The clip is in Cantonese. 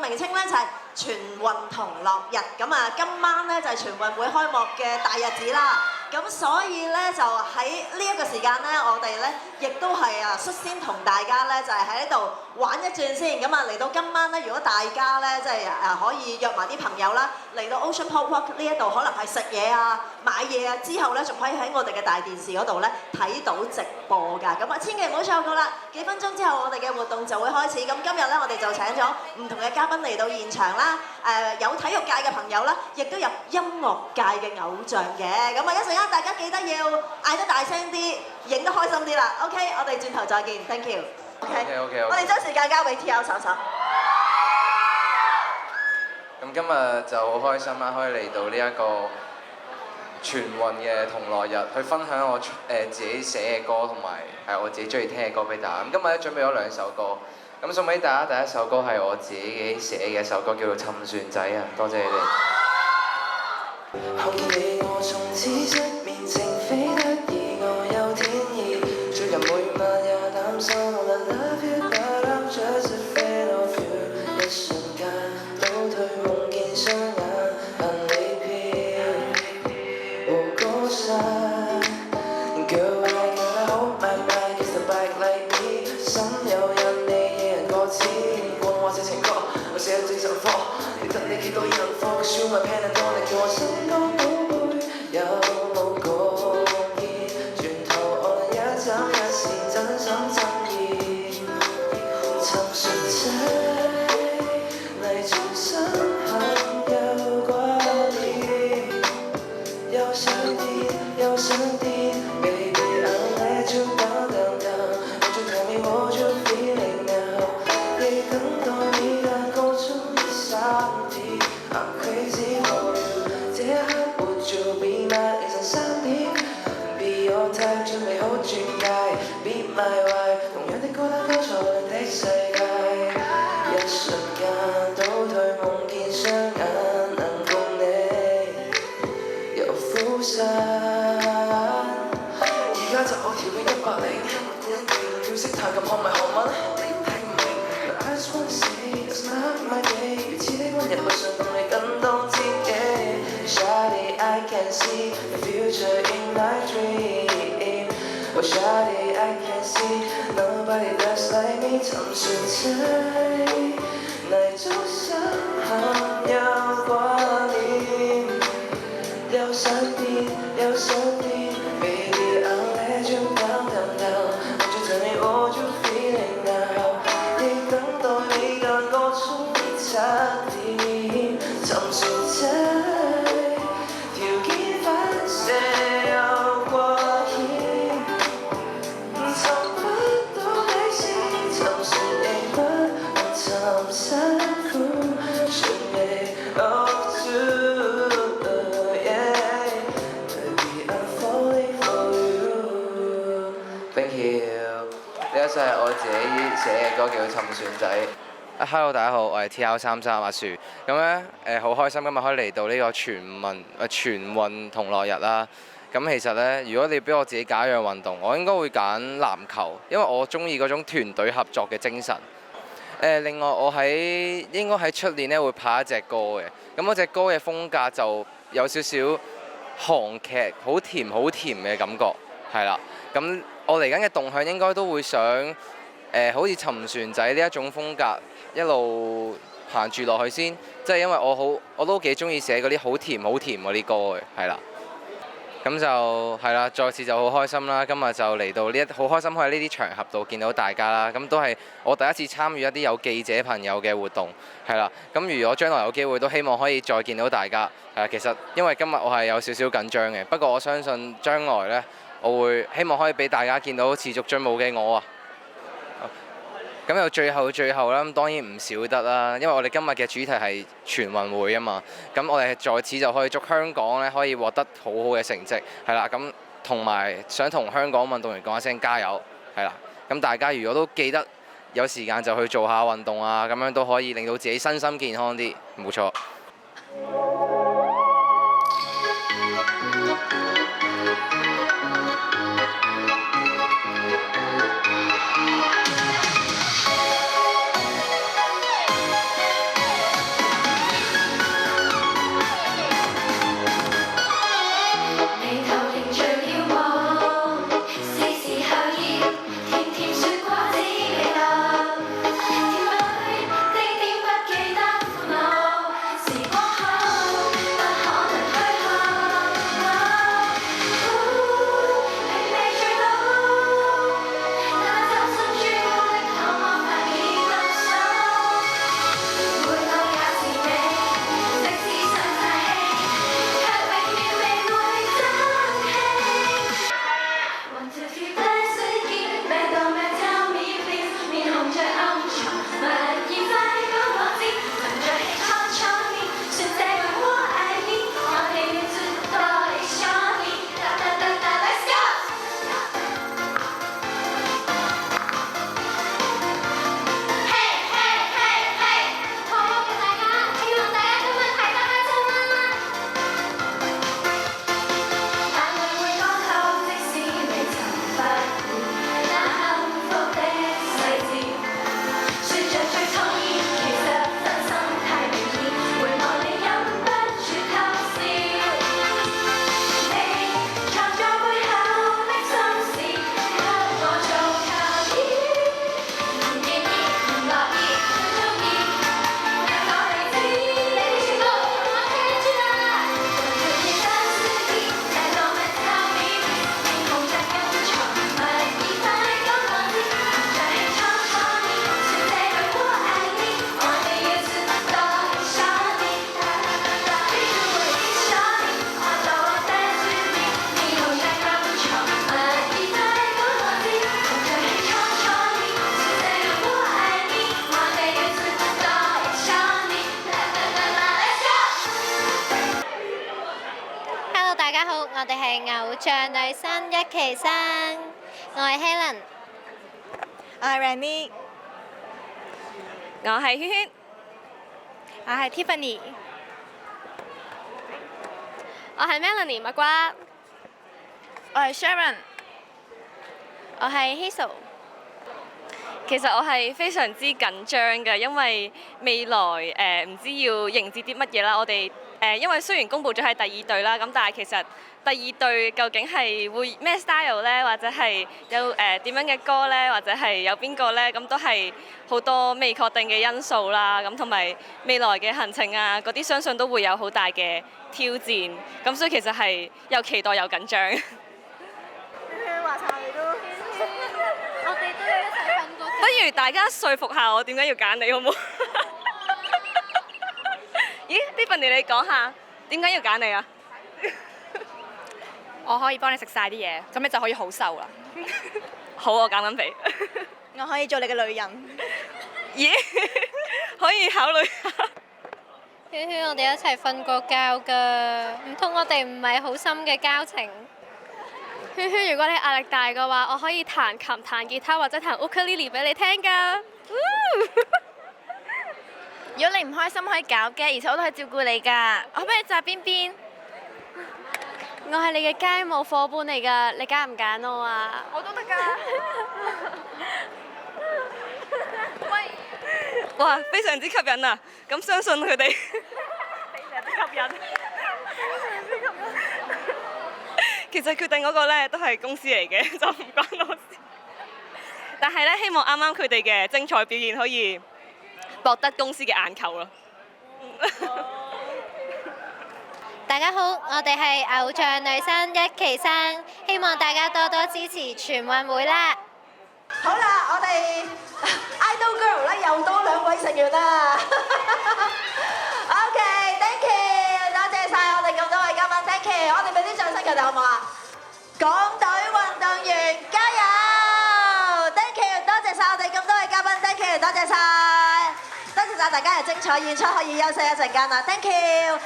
名稱咧就係全運同樂日。咁啊，今晚咧就係全運會開幕嘅大日子啦。咁所以咧就喺呢一個時間咧，我哋咧亦都係率先同大家咧就係喺呢度玩一轉先。咁啊嚟到今晚咧，如果大家咧即係可以約埋啲朋友啦，嚟到 Ocean Pop Walk 呢一度，可能係食嘢啊、買嘢啊，之後咧仲可以喺我哋嘅大電視嗰度咧睇到直播㗎。咁啊，千祈唔好錯過啦！幾分鐘之後，我哋嘅活動就會開始。咁今日咧，我哋就請咗唔同嘅嘉賓嚟到現場啦。有體育界嘅朋友啦，亦都有音樂界嘅偶像嘅。咁啊，一陣間大家記得要嗌得大聲啲，影得開心啲啦。OK， 我哋轉頭再見 ，thank you。OK， 我哋將時間交俾 TL 手手。咁今日就好開心啦，可以嚟到呢一個全運嘅同樂日，去分享我自己寫嘅歌同埋係我自己中意聽嘅歌俾大家。咁今日咧準備咗兩首歌，咁送俾大家。第一首歌係我自己寫嘅一首歌，叫做《沉船仔》啊！多謝你哋。Hello， 大家好，我係 TL33阿樹。咁咧好開心今日可以嚟到呢個全運同樂日啦。咁其實咧，如果你俾我自己揀一樣運動，我應該會揀籃球，因為我中意嗰種團隊合作嘅精神。另外我應該喺出年咧會拍一隻歌嘅。咁嗰隻歌嘅風格就有少少韓劇，好甜嘅感覺，係啦。咁我嚟緊嘅動向應該都會想好似沉船仔呢一種風格一路行住落去先，即係因為我都幾中意寫嗰啲好甜嗰啲歌嘅，係啦。咁就係啦，再次就好開心啦！今日就嚟到好開心可以喺呢啲場合度見到大家啦。咁都係我第一次參與一啲有記者朋友嘅活動，係啦。咁如果將來有機會，都希望可以再見到大家。其實因為今日我係有少少緊張嘅，不過我相信將來呢，我會希望可以俾大家見到持續進步嘅我啊！咁又最後啦，當然唔少得啦，因為我哋今日嘅主題係全運會啊嘛。咁我哋在此就可以祝香港咧可以獲得好好嘅成績，係啦。咁同埋想同香港運動員講一聲加油，係啦。咁大家如果都記得有時間就去做下運動啊，咁樣都可以令到自己身心健康啲，冇錯。哋係偶像女生一期生，我係 Helen，我係 Rennie，我係圈圈，我係 Tiffany，我係 Melanie 蜜瓜，我係 Sharon，我係 Hazel。其實我係非常之緊張嘅，因為未來唔知要迎接啲乜嘢啦。我哋因為雖然公佈咗係第二隊啦，咁但係其實第二隊究竟係會咩 style 呢？或者係有點樣嘅歌呢？或者係有邊個呢？咁都係好多未確定嘅因素啦。咁同埋未來嘅行程啊，嗰啲相信都會有好大嘅挑戰。咁所以其實係又期待又緊張。話晒你都，我哋都要一齊瞓過。不如大家說服下我點解要揀你好唔好？咦，Tiffany 你講下點解要揀你啊？我可以幫你食晒啲嘢，咁你就可以好瘦啦。好，我減緊肥。我可以做你嘅女人。咦？可以考慮下。圈圈，我哋一齊瞓過覺㗎，唔通我哋唔係好深嘅交情？圈圈，如果你壓力大嘅話，我可以彈琴、彈吉他或者彈 ukulele 俾你聽㗎。如果你唔開心可以搞嘅，而且我都係照顧你㗎。我幫你紮邊邊。我係你嘅街舞夥伴嚟㗎，你揀唔揀我啊？我都得㗎。喂，哇，非常之吸引啊！咁相信佢哋非常之吸引。其實決定嗰個咧都係公司嚟嘅，就唔關我事。但係咧，希望啱啱佢哋嘅精彩表現可以博得公司嘅眼球咯。大家好，我哋係偶像女生一期生，希望大家多多支持全運會啦！好啦，我哋 Idol Girl 咧又多2位成員啦。OK，thank you，多謝晒我哋咁多位嘉賓 ，thank you，我哋俾啲掌聲佢哋好唔好啊？港隊運動員加油！thank you，多謝晒我哋咁多位嘉賓 ，thank you，多謝晒，多謝晒大家嘅精彩演出，可以休息一陣間啦，thank you。